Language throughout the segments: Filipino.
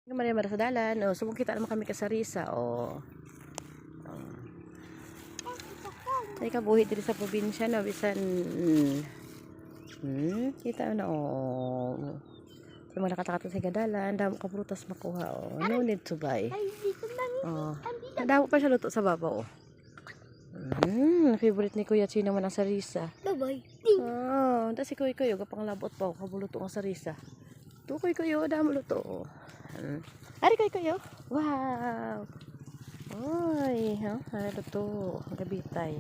Mari-mari sa dalan. O, subong kita naman kami kasarisa. O. Ay kabuhi diri sa probinsya no bisan kita na o. Sa mga nakatakato sa gadalan, damo ka prutas makuha o. No need to buy. Oh, damo pa siya luto sa babaw o. Favorite ni Kuya Chino man ang sarisa. Bye-bye. Oh, da si Kuya Kuya gapang labot pa o kabuluto ang sarisa. Tukoy Kuya damo luto o. Ari Kuya Kuya. Wow. Oy, ha? Ano to? Gabitay.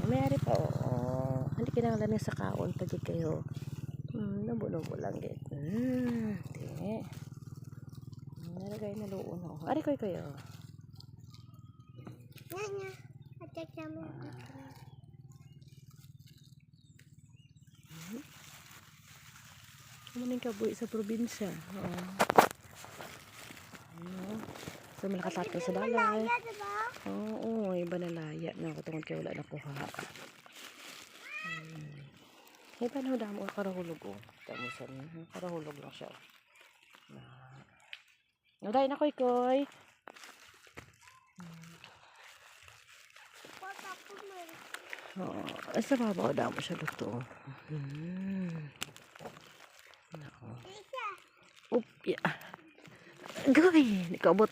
Mayari pa oo. Hindi kinanglan sa kaon pag kayo. Nabunubo lang git. Hindi. Nalagay na luon ho. Ari koy kayo. Nya. Atek mo. Kumunin ka buhi sa probinsya. Oo. So malakatato sa dalay. Oo, iba na laya na ako tungod kay wala na kuha. Iba na damo karahulog o. Tamo sa karahulog lang siya. Uday na koy koy. Oh, sa babaw damo siya luto. Nako. Upya. Goy, hindi ka abot.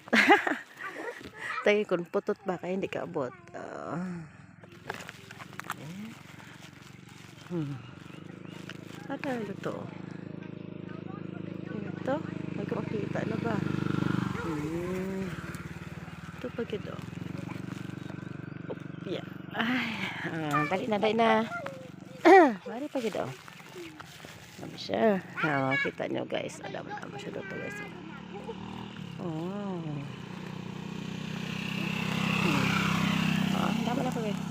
Tayo kung putot ba kaya hindi ka abot. Ano luto? Ito? Magkakita na ba? Ito pa gito. Upya. Ay, dali na. Mari pa gito. Ano siya? Kita nyo guys. Alam siya luto guys. Oh. Tama na po guys.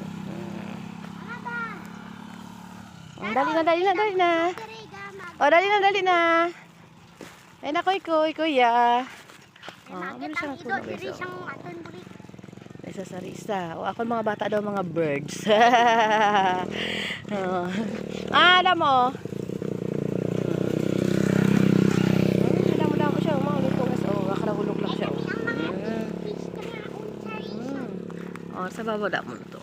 Dali na. Oh, dali na. Ay na koy kuya. Ano siyang puno guys. Ay sa sarisa. O ako mga bata daw mga birds. Alam mo. Alam mo siya. Mga luto guys. Makarahulog lang siya. Sa baba da mo to.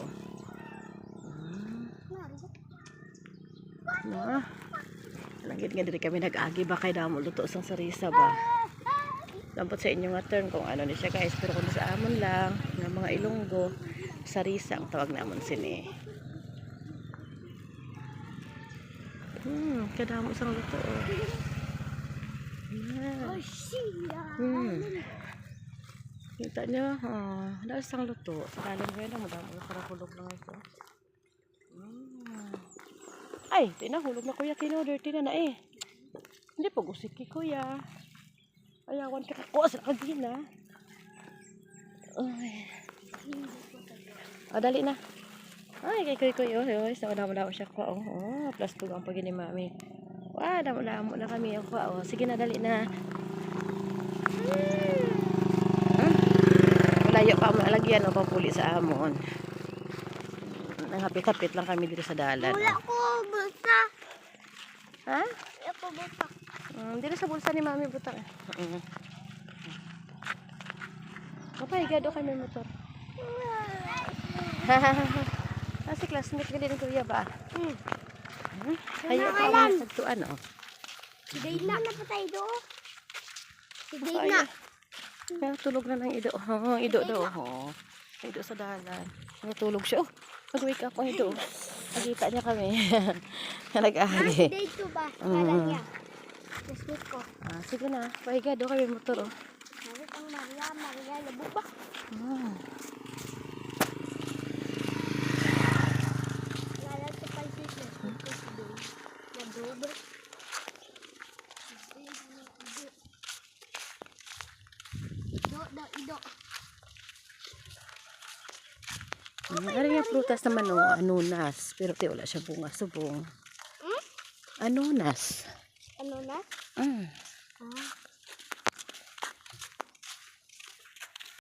Langit nga diri kami nag-agi ba kay damo luto sang sarisa ba. Dapat sa inyo nga turn kung ano ni siya guys, pero kung sa amon lang nga mga Ilonggo, sarisa ang tawag namon sini. Kadamo sang luto. Kita nyo, dahil sang luto. Sa dalam kayo na, madami karahulog lang ito. Ay, tinahulog na kuya, dirty na eh. Hindi pa gusiki kuya. Ayawan ka ko sa kagina. Dali na. Ay, kay kuya, sa damo-damo siya ko. Plus 2 ang pagin ni mami. Damo-damo na kami ako. Sige na, dali na. Layo pa mo alagyan o papuli sa amon. Nanghapit-hapit lang kami dito sa dalan. Wala ko bulsa. Ha? Wala ko bulsa. Dito sa bulsa ni mami butang. Gado kami motor. Si classmate gali ng kuya ba? Ayo pa mo sagtuan o. Sigay na patay do. Sigay na. Tulog na ng ido. Ido do. Ido sa dalan. Natulog siya. Mag-wake up ang ido. Nakita niya kami. Nag-agi. Dito ba? Kala niya. Jasmine ko. Sige na. Pahiga do kami motor o. Nakit ang Maria, labog ba? Lala sa palsito. Nadobre. Ido. Ano yung prutas naman o, anunas. Pero wala siya bunga. Subong. Anunas. Ano na?